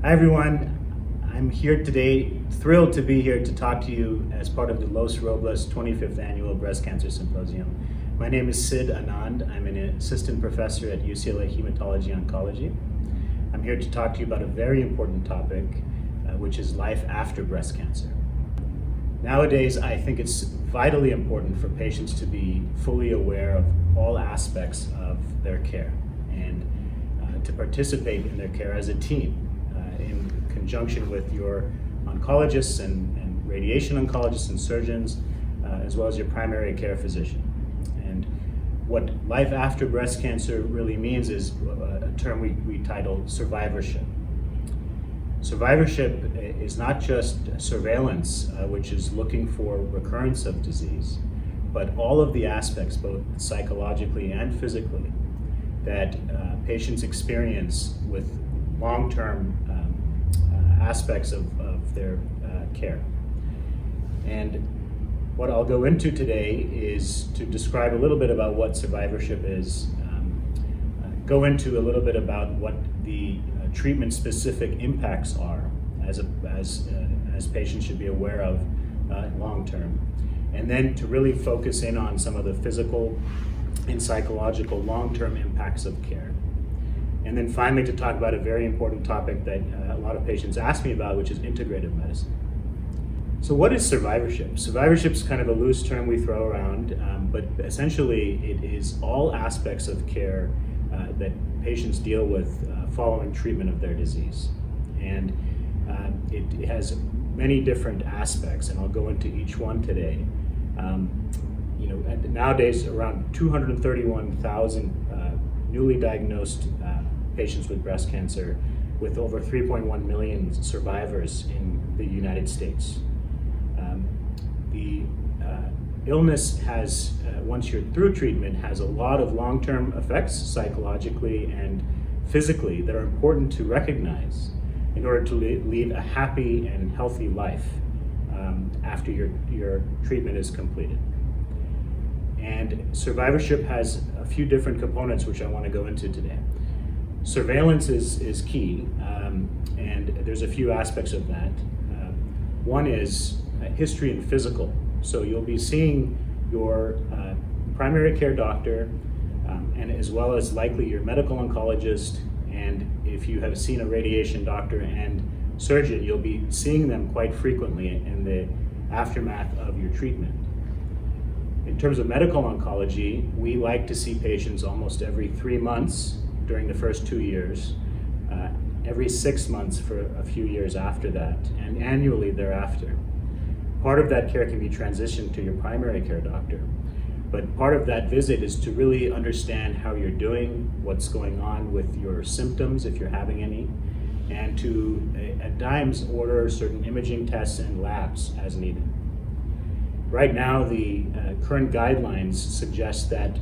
Hi everyone, I'm here today, thrilled to be here to talk to you as part of the Los Robles 25th Annual Breast Cancer Symposium. My name is Sid Anand. I'm an assistant professor at UCLA Hematology Oncology. I'm here to talk to you about a very important topic, which is life after breast cancer. Nowadays, I think it's vitally important for patients to be fully aware of all aspects of their care and to participate in their care as a team in conjunction with your oncologists and radiation oncologists and surgeons, as well as your primary care physician. And what life after breast cancer really means is a term we title survivorship. Survivorship is not just surveillance, which is looking for recurrence of disease, but all of the aspects, both psychologically and physically, that patients experience with long-term aspects of their care. And what I'll go into today is to describe a little bit about what survivorship is, go into a little bit about what the treatment-specific impacts are as patients should be aware of long-term, and then to really focus in on some of the physical and psychological long-term impacts of care. And then finally to talk about a very important topic that a lot of patients ask me about, which is integrative medicine. So what is survivorship? Survivorship is kind of a loose term we throw around, but essentially it is all aspects of care that patients deal with following treatment of their disease. And it has many different aspects, and I'll go into each one today. Nowadays, around 231,000 newly diagnosed patients with breast cancer, with over 3.1 million survivors in the United States. The illness has, once you're through treatment, has a lot of long-term effects psychologically and physically that are important to recognize in order to lead a happy and healthy life after your treatment is completed. And survivorship has a few different components which I want to go into today. Surveillance is key, and there's a few aspects of that. One is history and physical. So you'll be seeing your primary care doctor, and as well as likely your medical oncologist, and if you have seen a radiation doctor and surgeon, you'll be seeing them quite frequently in the aftermath of your treatment. In terms of medical oncology, we like to see patients almost every 3 months during the first 2 years, every 6 months for a few years after that, and annually thereafter. Part of that care can be transitioned to your primary care doctor, but part of that visit is to really understand how you're doing, what's going on with your symptoms, if you're having any, and to, at times, order certain imaging tests and labs as needed. Right now, the current guidelines suggest that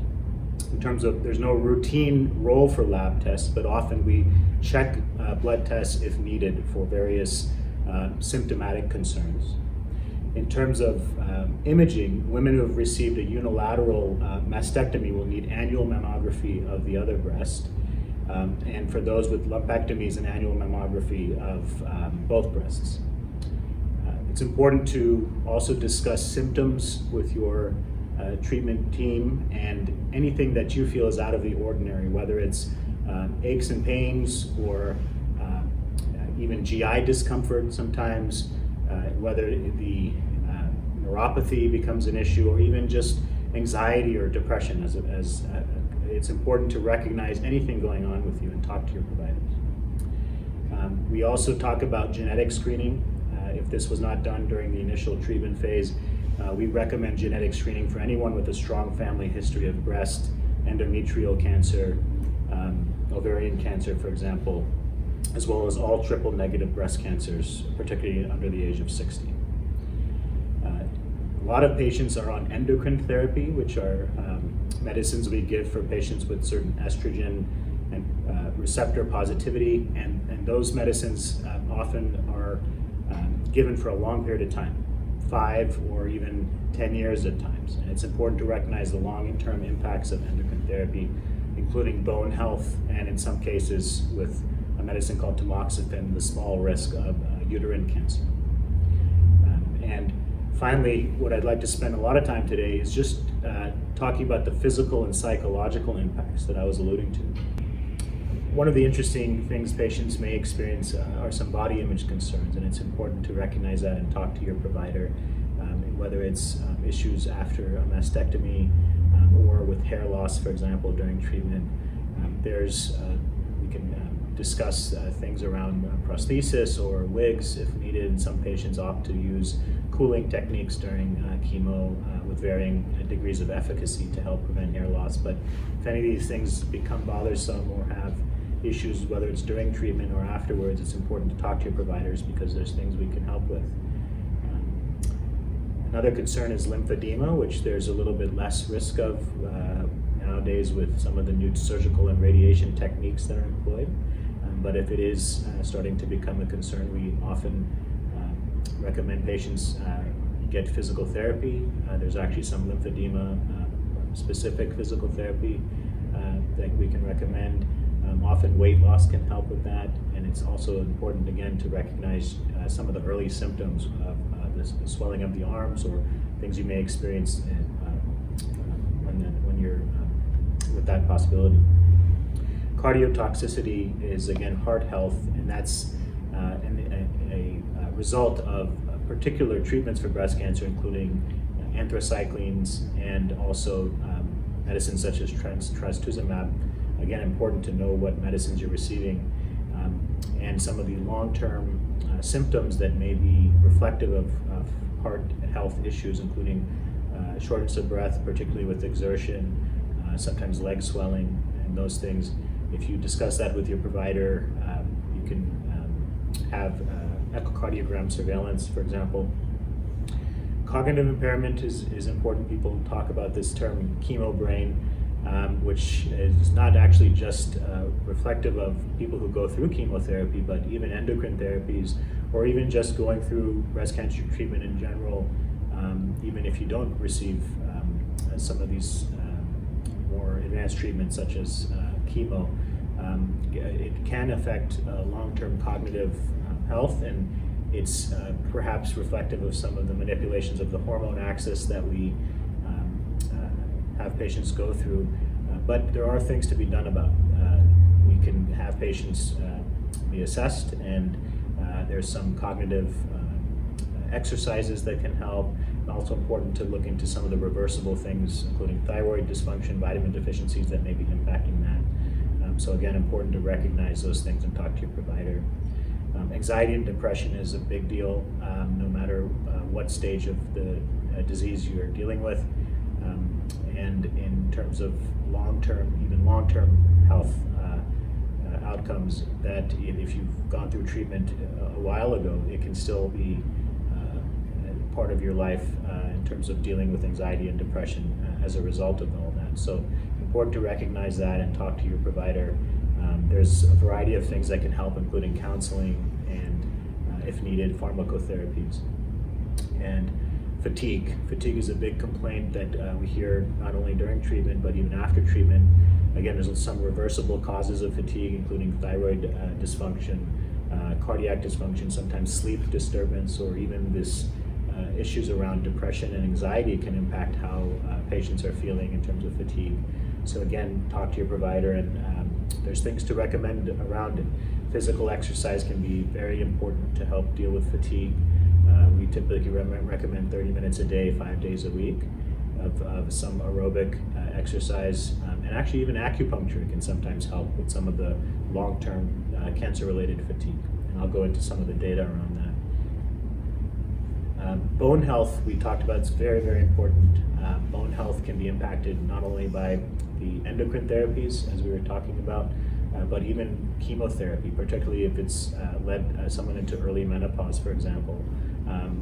in terms of, there's no routine role for lab tests, but often we check blood tests if needed for various symptomatic concerns. In terms of imaging, women who have received a unilateral mastectomy will need annual mammography of the other breast. And for those with lumpectomies, an annual mammography of both breasts. It's important to also discuss symptoms with your treatment team and anything that you feel is out of the ordinary, whether it's aches and pains or even GI discomfort sometimes, whether the neuropathy becomes an issue, or even just anxiety or depression. It's important to recognize anything going on with you and talk to your providers. We also talk about genetic screening. If this was not done during the initial treatment phase, we recommend genetic screening for anyone with a strong family history of breast, endometrial cancer, ovarian cancer, for example, as well as all triple-negative breast cancers, particularly under the age of 60. A lot of patients are on endocrine therapy, which are medicines we give for patients with certain estrogen and receptor positivity, and those medicines often are given for a long period of time, 5 or even 10 years at times. And it's important to recognize the long-term impacts of endocrine therapy, including bone health, and in some cases with medicine called tamoxifen, the small risk of uterine cancer. And finally, what I'd like to spend a lot of time today is just talking about the physical and psychological impacts that I was alluding to. One of the interesting things patients may experience are some body image concerns, and it's important to recognize that and talk to your provider, whether it's issues after a mastectomy or with hair loss, for example, during treatment. We can discuss things around prosthesis or wigs if needed, and some patients opt to use cooling techniques during chemo with varying degrees of efficacy to help prevent hair loss. But if any of these things become bothersome or have issues, whether it's during treatment or afterwards, it's important to talk to your providers because there's things we can help with. Another concern is lymphedema, which there's a little bit less risk of nowadays with some of the new surgical and radiation techniques that are employed. But if it is starting to become a concern, we often recommend patients get physical therapy. There's actually some lymphedema specific physical therapy that we can recommend. Often weight loss can help with that, and it's also important again to recognize some of the early symptoms of the swelling of the arms or things you may experience when you're with that possibility. Cardiotoxicity is again heart health, and that's a result of particular treatments for breast cancer, including anthracyclines and also medicines such as trastuzumab. Again, important to know what medicines you're receiving and some of the long-term symptoms that may be reflective of heart health issues, including shortness of breath, particularly with exertion, sometimes leg swelling, and those things. If you discuss that with your provider, you can have echocardiogram surveillance, for example. Cognitive impairment is important. People talk about this term chemo brain, which is not actually just reflective of people who go through chemotherapy, but even endocrine therapies, or even just going through breast cancer treatment in general, even if you don't receive some of these more advanced treatments such as chemo. It can affect long-term cognitive health, and it's perhaps reflective of some of the manipulations of the hormone axis that we have patients go through, but there are things to be done about. We can have patients be assessed, and there's some cognitive exercises that can help. And also important to look into some of the reversible things, including thyroid dysfunction, vitamin deficiencies that may be impacting that. So again, important to recognize those things and talk to your provider. Anxiety and depression is a big deal, no matter what stage of the disease you're dealing with. And in terms of even long-term health outcomes, that if you've gone through treatment a while ago, it can still be part of your life in terms of dealing with anxiety and depression as a result of all that. So important to recognize that and talk to your provider. There's a variety of things that can help, including counseling and, if needed, pharmacotherapies. And fatigue. Fatigue is a big complaint that we hear not only during treatment, but even after treatment. Again, there's some reversible causes of fatigue, including thyroid dysfunction, cardiac dysfunction, sometimes sleep disturbance, or even this issues around depression and anxiety can impact how patients are feeling in terms of fatigue. So again, talk to your provider, and there's things to recommend around it. Physical exercise can be very important to help deal with fatigue. We typically recommend 30 minutes a day, 5 days a week of some aerobic exercise, and actually even acupuncture can sometimes help with some of the long-term cancer-related fatigue. And I'll go into some of the data around that. Bone health, we talked about, it's very, very important. Bone health can be impacted not only by the endocrine therapies, as we were talking about, but even chemotherapy, particularly if it's led someone into early menopause, for example,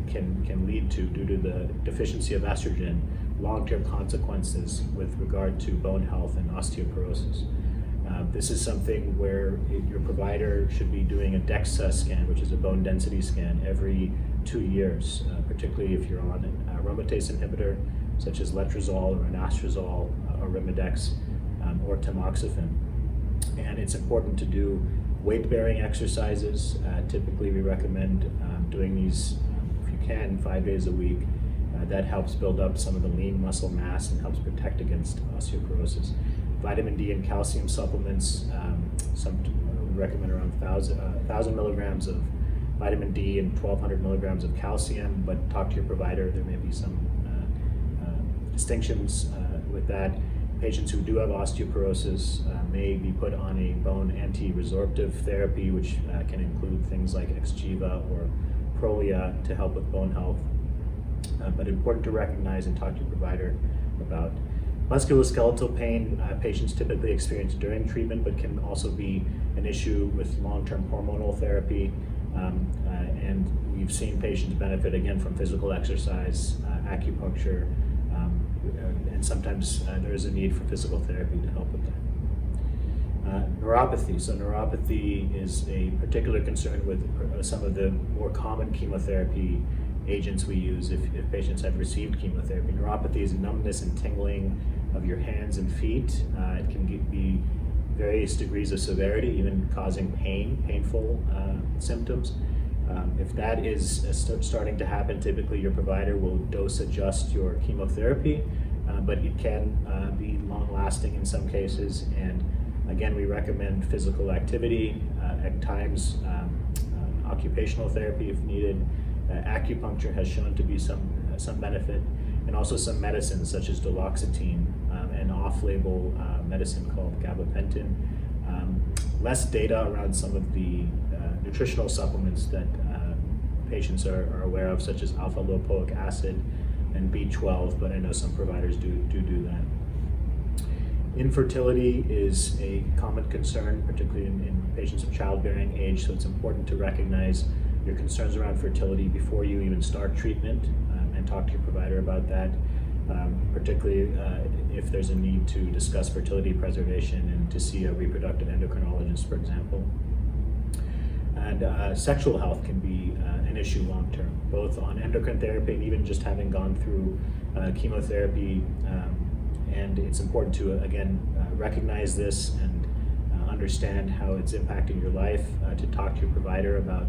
can lead to, due to the deficiency of estrogen, long-term consequences with regard to bone health and osteoporosis. This is something where your provider should be doing a DEXA scan, which is a bone density scan, every 2 years, particularly if you're on an aromatase inhibitor, such as letrozole or anastrozole or Arimidex or tamoxifen. And it's important to do Weight-bearing exercises, typically we recommend doing these, if you can, 5 days a week. That helps build up some of the lean muscle mass and helps protect against osteoporosis. Vitamin D and calcium supplements, some recommend around 1,000 milligrams of vitamin D and 1,200 milligrams of calcium, but talk to your provider. There may be some distinctions with that. Patients who do have osteoporosis may be put on a bone anti-resorptive therapy, which can include things like Exgiva or Prolia to help with bone health. But important to recognize and talk to your provider about. Musculoskeletal pain, patients typically experience during treatment, but can also be an issue with long-term hormonal therapy. And we've seen patients benefit again from physical exercise, acupuncture, and sometimes there is a need for physical therapy to help with that. Neuropathy. So neuropathy is a particular concern with some of the more common chemotherapy agents we use if patients have received chemotherapy. Neuropathy is numbness and tingling of your hands and feet. It can be various degrees of severity, even causing painful symptoms. If that is starting to happen, typically your provider will dose adjust your chemotherapy, but it can be long-lasting in some cases. And again, we recommend physical activity, at times occupational therapy if needed. Acupuncture has shown to be some benefit, and also some medicines such as duloxetine and off-label medicine called gabapentin. Less data around some of the nutritional supplements that patients are aware of, such as alpha-lipoic acid and B12, but I know some providers do that. Infertility is a common concern, particularly in patients of childbearing age, so it's important to recognize your concerns around fertility before you even start treatment, and talk to your provider about that, particularly if there's a need to discuss fertility preservation and to see a reproductive endocrinologist, for example. And sexual health can be an issue long-term, both on endocrine therapy and even just having gone through chemotherapy. And it's important to, again, recognize this and understand how it's impacting your life, to talk to your provider about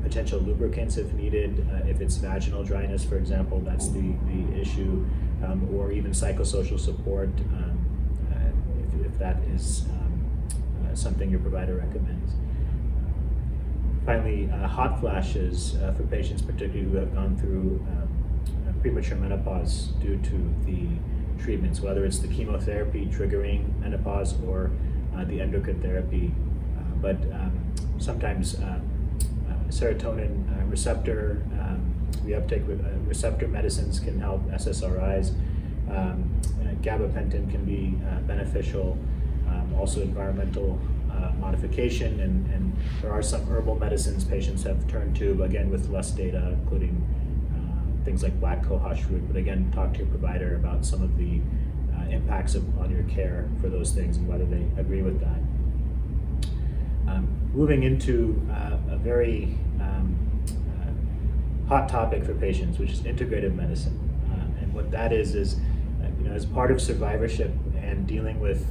potential lubricants if needed. If it's vaginal dryness, for example, that's the issue, or even psychosocial support if that is something your provider recommends. Finally, hot flashes for patients particularly who have gone through premature menopause due to the treatments, whether it's the chemotherapy triggering menopause or the endocrine therapy. But sometimes serotonin receptor reuptake receptor medicines can help SSRIs. Gabapentin can be beneficial. Also environmental modification, and there are some herbal medicines patients have turned to, again with less data, including things like black cohosh root. But again, talk to your provider about some of the impacts on your care for those things and whether they agree with that. Moving into a very hot topic for patients, which is integrative medicine. And what that is as part of survivorship and dealing with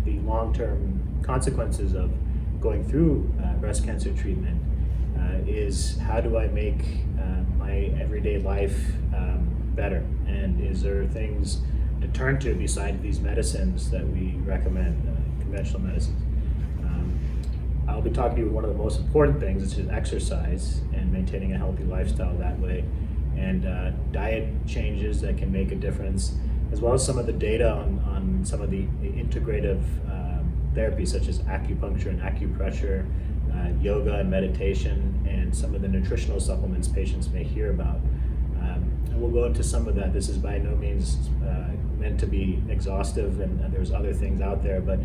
the long-term consequences of going through breast cancer treatment, is how do I make my everyday life better? And is there things to turn to besides these medicines that we recommend, conventional medicines? I'll be talking to you about one of the most important things, which is exercise and maintaining a healthy lifestyle that way, and diet changes that can make a difference, as well as some of the data on some of the integrative therapies such as acupuncture and acupressure, yoga and meditation, and some of the nutritional supplements patients may hear about. And we'll go into some of that. This is by no means meant to be exhaustive, and there's other things out there, but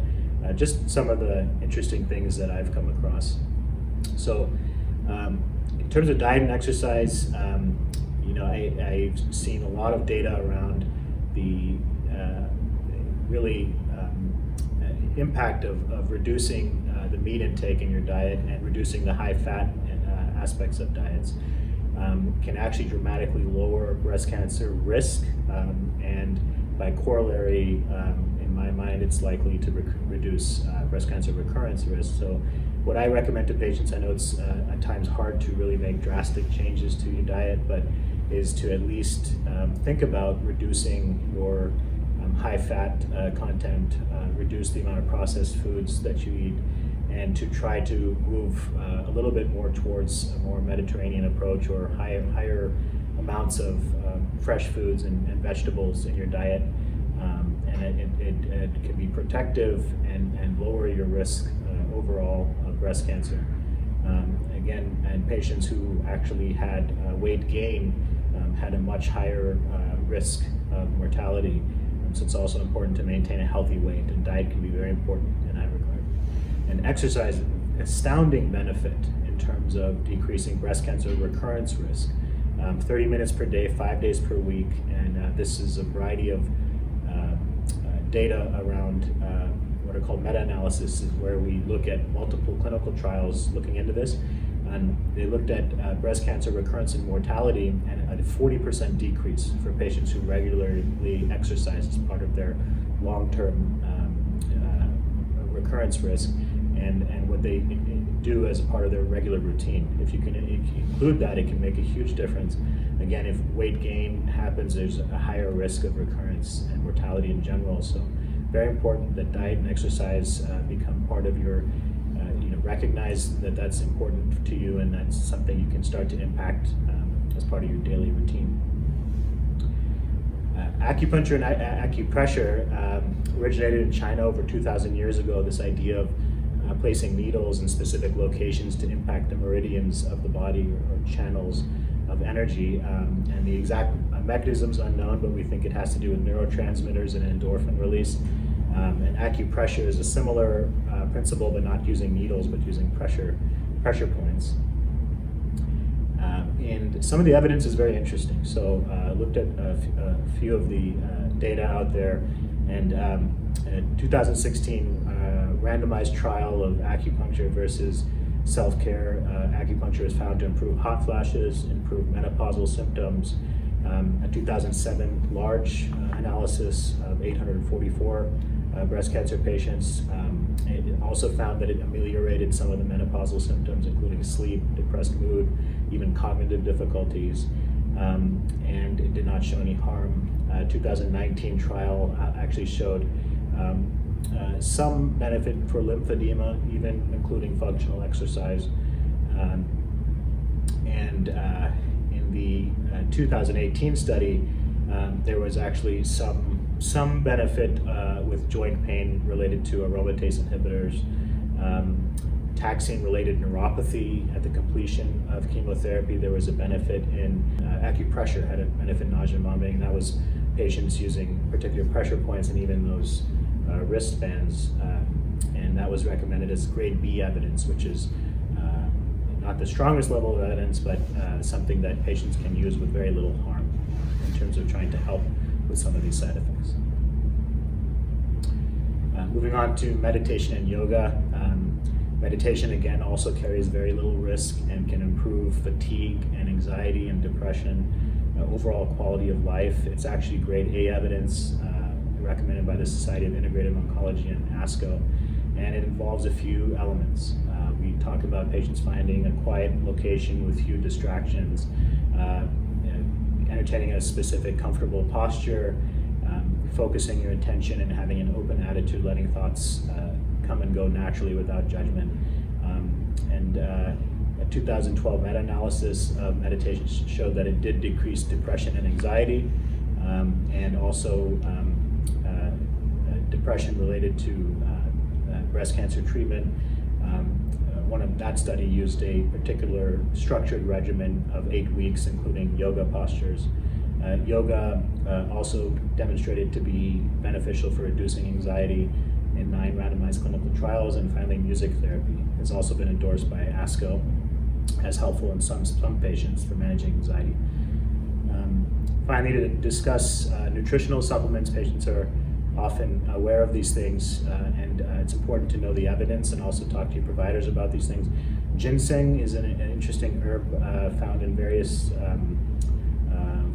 just some of the interesting things that I've come across. So in terms of diet and exercise, I've seen a lot of data around the really impact of reducing the meat intake in your diet and reducing the high fat aspects of diets can actually dramatically lower breast cancer risk, and by corollary, in my mind, it's likely to reduce breast cancer recurrence risk. So what I recommend to patients, I know it's at times hard to really make drastic changes to your diet, but is to at least think about reducing your high fat content, reduce the amount of processed foods that you eat, and to try to move a little bit more towards a more Mediterranean approach, or higher amounts of fresh foods and vegetables in your diet. And it can be protective and lower your risk overall of breast cancer. Again, and patients who actually had weight gain had a much higher risk of mortality. So it's also important to maintain a healthy weight, and diet can be very important in that regard. And exercise, astounding benefit in terms of decreasing breast cancer recurrence risk. 30 minutes per day, 5 days per week, and this is a variety of data around what are called meta-analysis, where we look at multiple clinical trials looking into this. And they looked at breast cancer recurrence and mortality, and a 40% decrease for patients who regularly exercise as part of their long-term recurrence risk, and what they do as a part of their regular routine. If you can include that, it can make a huge difference. Again, if weight gain happens, there's a higher risk of recurrence and mortality in general. So very important that diet and exercise become part of your, recognize that that's important to you, and that's something you can start to impact as part of your daily routine. Acupuncture and acupressure originated in China over 2,000 years ago, this idea of placing needles in specific locations to impact the meridians of the body, or channels of energy. And the exact mechanism's unknown, but we think it has to do with neurotransmitters and endorphin release. And acupressure is a similar principle, but not using needles, but using pressure points. And some of the evidence is very interesting. So I looked at a few of the data out there, and in 2016 randomized trial of acupuncture versus self-care. Acupuncture is found to improve hot flashes, improve menopausal symptoms. A 2007 large analysis of 844 breast cancer patients. It also found that it ameliorated some of the menopausal symptoms, including sleep, depressed mood, even cognitive difficulties, and it did not show any harm. 2019 trial actually showed some benefit for lymphedema, even including functional exercise. And in the 2018 study, there was actually some benefit with joint pain related to aromatase inhibitors, taxane-related neuropathy at the completion of chemotherapy. There was a benefit in acupressure, had a benefit in nausea and vomiting. That was patients using particular pressure points and even those wristbands, and that was recommended as grade B evidence, which is not the strongest level of evidence, but something that patients can use with very little harm in terms of trying to help with some of these side effects. Moving on to meditation and yoga. Meditation, again, also carries very little risk and can improve fatigue and anxiety and depression, overall quality of life. It's actually grade A evidence recommended by the Society of Integrative Oncology and ASCO, and it involves a few elements. We talk about patients finding a quiet location with few distractions, entertaining a specific comfortable posture, focusing your attention and having an open attitude, letting thoughts come and go naturally without judgment. A 2012 meta-analysis of meditation showed that it did decrease depression and anxiety, and also depression related to breast cancer treatment. One of that study used a particular structured regimen of 8 weeks, including yoga postures. Yoga also demonstrated to be beneficial for reducing anxiety in 9 randomized clinical trials. And finally, music therapy has also been endorsed by ASCO as helpful in some patients for managing anxiety. Finally, to discuss nutritional supplements, patients are often aware of these things, and it's important to know the evidence and also talk to your providers about these things. Ginseng is an interesting herb found in various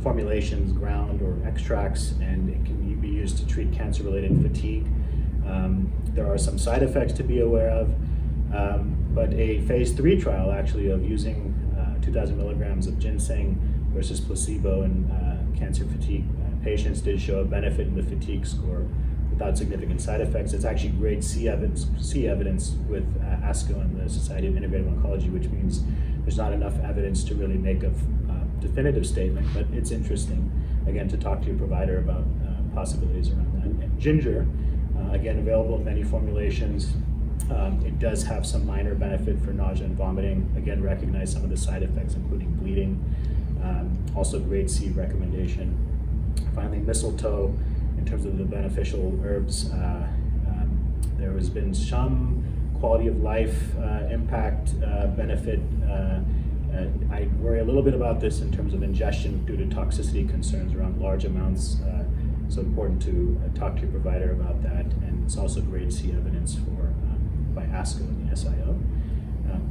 formulations, ground or extracts, and it can be used to treat cancer-related fatigue There are some side effects to be aware of, but a phase 3 trial actually of using 2,000 milligrams of ginseng versus placebo in cancer fatigue patients did show a benefit in the fatigue score without significant side effects. It's actually grade C evidence with ASCO and the Society of Integrative Oncology, which means there's not enough evidence to really make a definitive statement, but it's interesting, again, to talk to your provider about possibilities around that. And ginger, again, available in many formulations. It does have some minor benefit for nausea and vomiting. Again, recognize some of the side effects, including bleeding. Also grade C recommendation. Finally, mistletoe, in terms of the beneficial herbs, there has been some quality of life impact benefit. I worry a little bit about this in terms of ingestion due to toxicity concerns around large amounts. So important to talk to your provider about that. And it's also grade C evidence by ASCO and the SIO.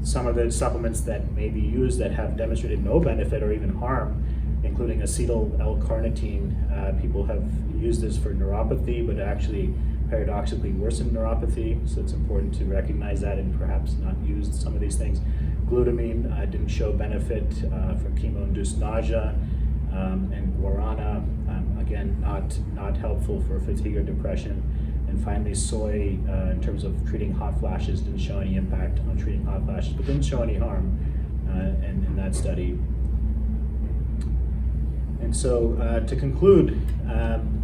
Some of the supplements that may be used that have demonstrated no benefit or even harm, including acetyl L-carnitine. People have used this for neuropathy, but actually paradoxically worsened neuropathy. So it's important to recognize that and perhaps not use some of these things. Glutamine didn't show benefit for chemo-induced nausea, and guarana, again, not helpful for fatigue or depression. And finally, soy, in terms of treating hot flashes, didn't show any impact on treating hot flashes, but didn't show any harm in that study. And so, to conclude,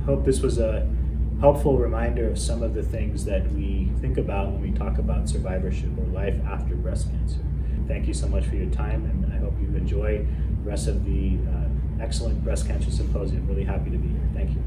hope this was a helpful reminder of some of the things that we think about when we talk about survivorship or life after breast cancer. Thank you so much for your time, and I hope you enjoy the rest of the excellent breast cancer symposium. Really happy to be here. Thank you.